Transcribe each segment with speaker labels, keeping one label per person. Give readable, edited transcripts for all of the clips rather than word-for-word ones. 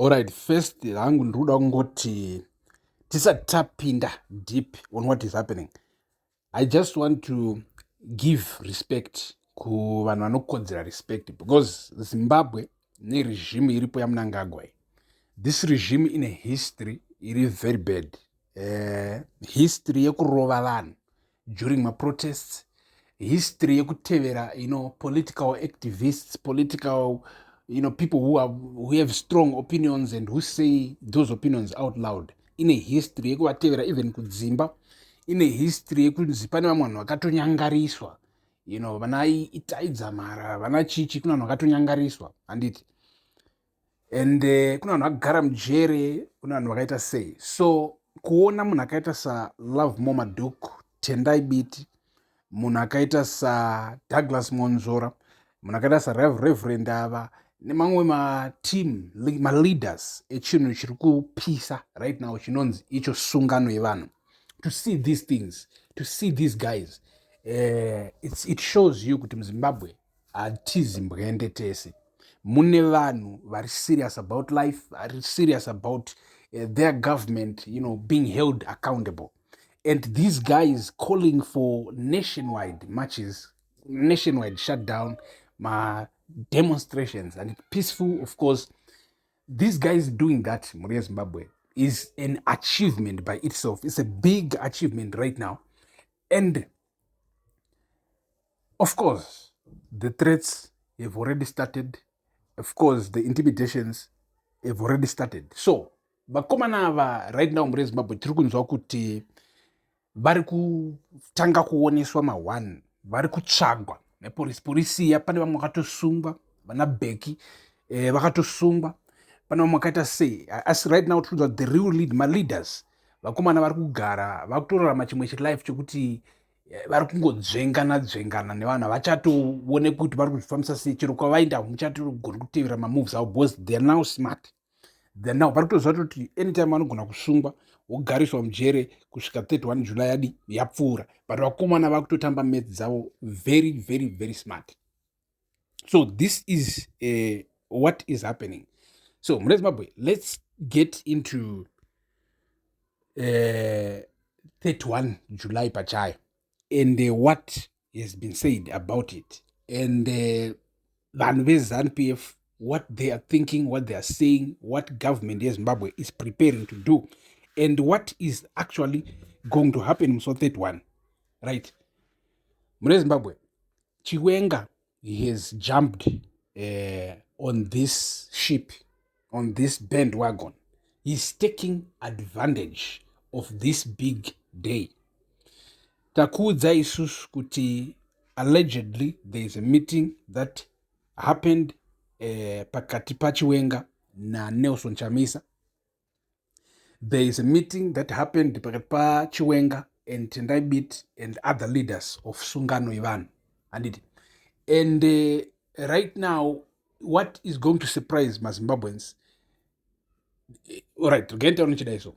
Speaker 1: Alright, first hangu ndoda kungoti tisati tapinda deep on what is happening. I just want to give respect kuvanhu vanokodzera respect because Zimbabwe neregime iripo yaMnangagwa. This regime in a history iri very bad. History yekurova vanhu during my protests, history yekutevera, political activists, political, people who have strong opinions and who say those opinions out loud. In a history yekuvatevera even kudzimba, in a history yekunzi pane vamwe vanhu vakatonyangariswa, vana itaidza mara, vana chichi, kuna vanhu vakatonyangariswa handiti. And kuna vanhu vakagara mujere, kuna vanhu vakaita sei. So kuona munhu akaita saLove Momaduk, Tendai Biti, munhu akaita saDouglas Monzora, munhu akaita saReverend ava nemamwe mateam maleaders echinhu chiri kupisa right now chinonzi icho sungano yevanhu. To see these things, to see these guys, it shows you kuti muZimbabwe hatizi mbwende tese. Mune vanhu vari serious about life, vari serious about their government, being held accountable. And these guys calling for nationwide marches, nationwide shutdown, demonstrations, and peaceful, of course. These guys doing that, Muria Zimbabwe, is an achievement by itself. It's a big achievement right now. And of course, the threats have already started. Of course, the intimidations have already started. So, vakomana ava right now Muria Zimbabwe tiri kunzwa kuti vari kutanga kuoneswa ma1, vari kutsvagwa nepolisi. Polisi iya pane vamwe vakatosungwa, vana beki vakatosungwa, pane vamwe vakaita sei. Asi right now tiri kunzwa the real lead, maleaders, vakomana vari kugara vakutorarama chimwe chilife chokuti vari kungodzvengana nevanhu havachatoone kuti vari kuzvifambisa sei. Chero kwavaenda muchatogona kutevera mamoves avo because they are now smart. Now vari kutoziva kuti anytime vanogona kusungwa wogariswa mujere kusvika 31 July adi yapfuura, but vakomana vari kutotamba maths dzavo very very very smart. So this is what is happening. So Muria Zimbabwe, let's get into 31 July pachayo and what has been said about it, and vanhu veZANU-PF, what they are thinking, what they are saying, what government of Zimbabwe is preparing to do, and what is actually going to happen in 31, right? Muria Zimbabwe, Chiwenga has jumped on this ship, on this bandwagon. He's taking advantage of this big day. Takuudza isusu kuti allegedly there is a meeting that happened pakati paChiwenga na Nelson Chamisa. There is a meeting that happened pakati paChiwenga and Tendai Biti and other leaders of Sungano Ivan. And right now, what is going to surprise Zimbabweans? Alright, tugenda unichidaiso.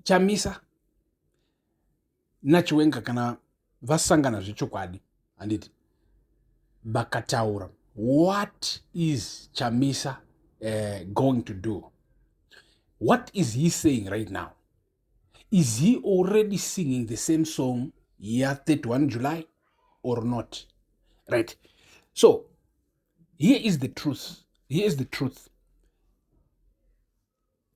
Speaker 1: Chamisa naChiwenga kana vasangana zvechokwadi handiti vakataura. What is Chamisa going to do? What is he saying right now? Is he already singing the same song year 31 July or not? Right. So here is the truth. Here is the truth.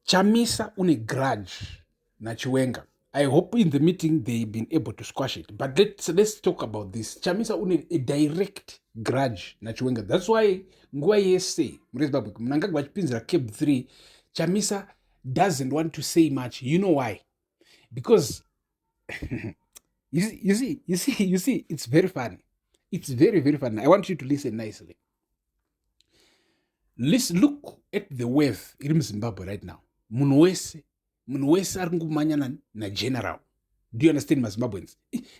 Speaker 1: Chamisa une grudge na Chiwenga. I hope in the meeting they've been able to squash it. But let's talk about this. Chamisa une a direct grudge na Chiwenga. That's why nguva yese Muria Zimbabwe Mnangagwa achipinzira Cape 3, Chamisa doesn't want to say much. You know why? Because you see, it's very funny. It's very, very funny. I want you to listen nicely. Look at the wave in Zimbabwe right now. Munhu wese ari kungomanyana na general. Do you understand, my Zimbabweans?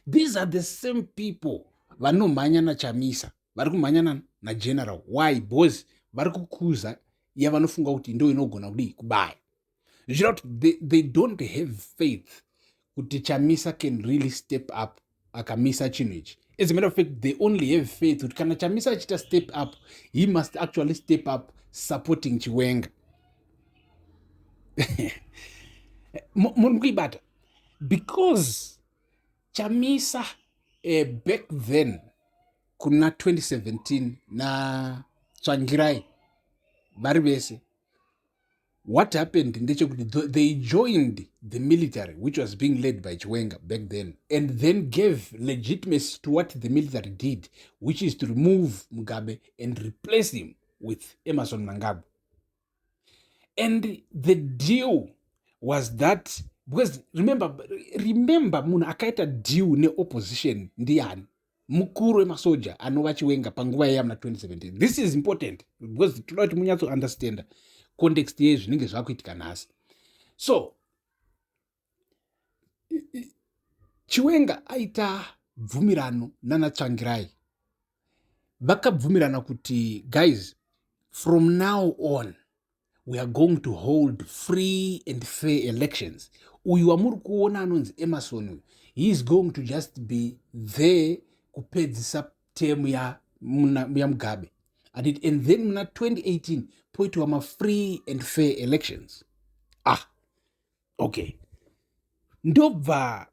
Speaker 1: These are the same people vanomhanya Chamisa, vari kumhanyana na general. Why? Because vari kukuza yavanofunga kuti ndo inogona kudii kubaya. They don't have faith kuti Chamisa can really step up akamisa chinhu ichi. As a matter of fact, they only have faith kuti kana Chamisa achita step up, he must actually step up supporting Chiwenga. muri kuibata because chamisa back then kuna 2017 na Tsvangirai vari vese, what happened ndechekuti they joined the military which was being led by Chiwenga back then, and then gave legitimacy to what the military did, which is to remove Mugabe and replace him with Emerson Mnangagwa. And the deal was that, because remember munhu akaita deal neopposition ndiani? Mukuru wemasoja anova Chiwenga panguva yamuna 2017. This is important because toda kuti munyatso understand context yezvinenge zvakuitika nhasi. So Chiwenga aita bvumirano nana Tsvangirai, vakabvumirana kuti guys, from now on we are going to hold free and fair elections. Uyu wamuri kuona anonzi Emerson, he is going to just be there kupedzisa term ya Mugabe. And then muna 2018 poitwa ma free and fair elections. Okay. Ndobva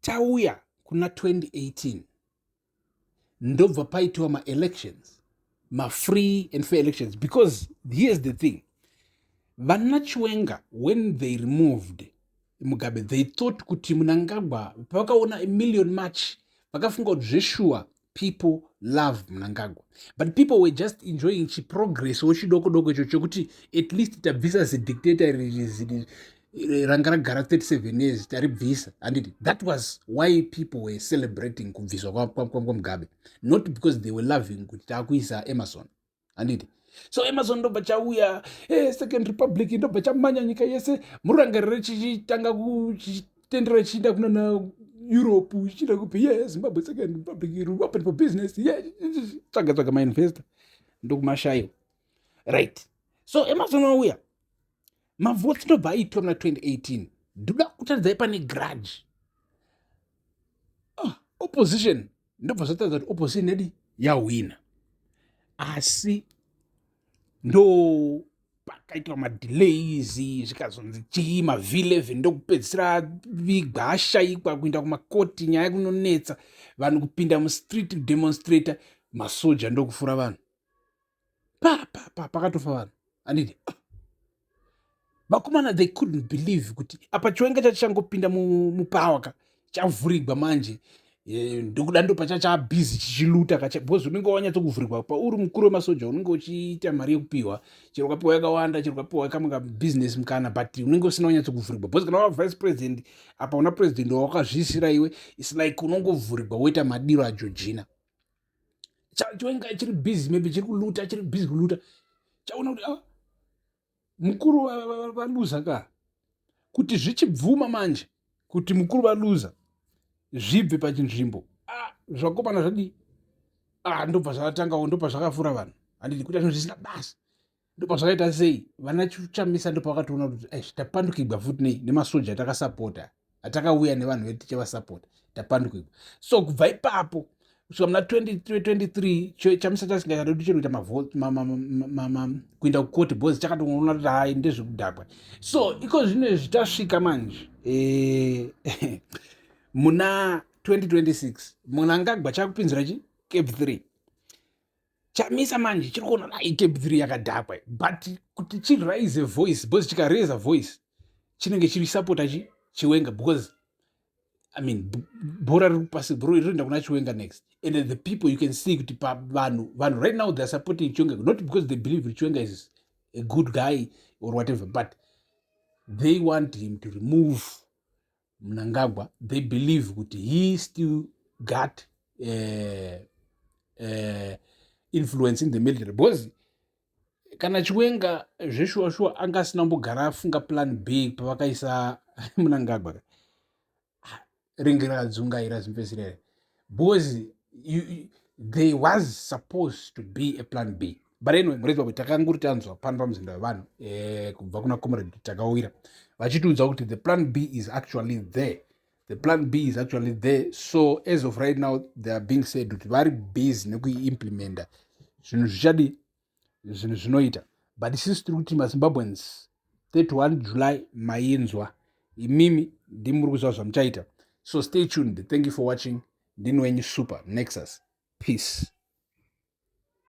Speaker 1: tauya kuna 2018. Ndobva paitwa ma elections, ma free and fair elections, because here's the thing. Vana Chiwenga, when they removed Mugabe, they thought kuti Mnangagwa, pakaona a million march, vakafunga kuti zveshuwa people love Mnangagwa. But people were just enjoying chi progress ochidoko doko icho chokuti at least tabvisa dictator rangaragara 37 years taribvisa. And that was why people were celebrating kubviswa kwa Mugabe, not because they were loving kuti takuisa Emerson. And so Emerson ndobva chauya second republic ndobva chamanya nyika yese, murangarire chichitanga kuchitendera chichida kunana Europe, chichida kupi Zimbabwe second republic open for business, tsvaga mainvestor ndokumashayo, right? So Emerson wauya, mavhotsi ndobva aitwa muna 2018. ndoda kutaridza pane grudge. Opposition ndobva zvataridza kuti opposition yedu yawina, asi ndo pakaitwa madelays, zvikazonzi chii ma11 ndokupedzisira vigwa ashayikwa kuenda kumakoti, nyaya kunonetsa vanhu kupinda mustreet kudemonstrata, masoja ndokufura vanhu pakatofa vanhu. Anditi vakomana they couldn't believe kuti apa Chiwenga chachangopinda mupawaka chavhurigwa manje, ndokuda ndo pachachabhizi chichiluta because unenge wanyatsokuvhurigwa pa uri mukuru wemasoja, unenge uchiita mari yekupiwa, chero ukapiwa yakawanda, chero ukapiwa kamwe kabusiness mukana, but unenge usina wanyatsokuvhurigwa because kana wava vice president apa una president wakazviisira iwe, its like unongovhurigwa woita madiro aJeorgina. Chiwenga chiri busy, maybe chiri kuluta, chiri busy kuluta, chaona kuti mukuru valuza ka, kuti zvichibvuma manje kuti mukuru valuza zvibve pachinzvimbo, zvakomana zvadi ndobva zvakatangawo, ndobva zvakafura vanhu. Handiti kuti zvinhu zvisina basa, ndobva zvakaita sei, vana chamisa ndopa vakatoona kuti tapandukigwa futi nemasoja takasapota, atakauya nevanhu vedu tichivasapota, tapandukigwa. So kubva ipapo kusvika muna 2023 chamisa chasingachadodi chero kuita kuenda kukoti because chakatoona kuti hai ndezvekudhakwa. So iko zvino zvitasvika manje muna 2026 Mnangagwa chakupinzira Cape 3. Chamisa manje chiri kuona Cape 3 yakadhakwa, but kuti chiraise voice, because chikaraise voice chinenge chiri supporta Chiwenga, because I mean bhora riri pasi, bhora rinoenda kuna Chiwenga next, and the people you can see kuti vanhu right now they are supporting Chiwenga, not because they believe Chiwenga is a good guy or whatever, but they want him to remove Mnangagwa. They believe that he still got influence in the military, because kana Chiwenga zveshuwa angasina kumbogara afunga plan B pavakaisa Mnangagwa, ringi rakadzungaira zvimpesirere, because there was supposed to be a plan B. But anyway, murezwa kuti takanguri tanzwa pano pamuzinda wevanhu kubva kuna comrade takawira vachitiudza kuti the plan B is actually there. The plan B is actually there. So as of right now they are being said kuti vari busy nekuiimplementa zvinhu zvichadi zvinhu zvinoita. But since tiri kuti maZimbabweans 31 July mainzwa. Imimi ndimuri kuziva zvamuchaita. So stay tuned. Thank you for watching. Ndini wenyu Super Nexus. Peace.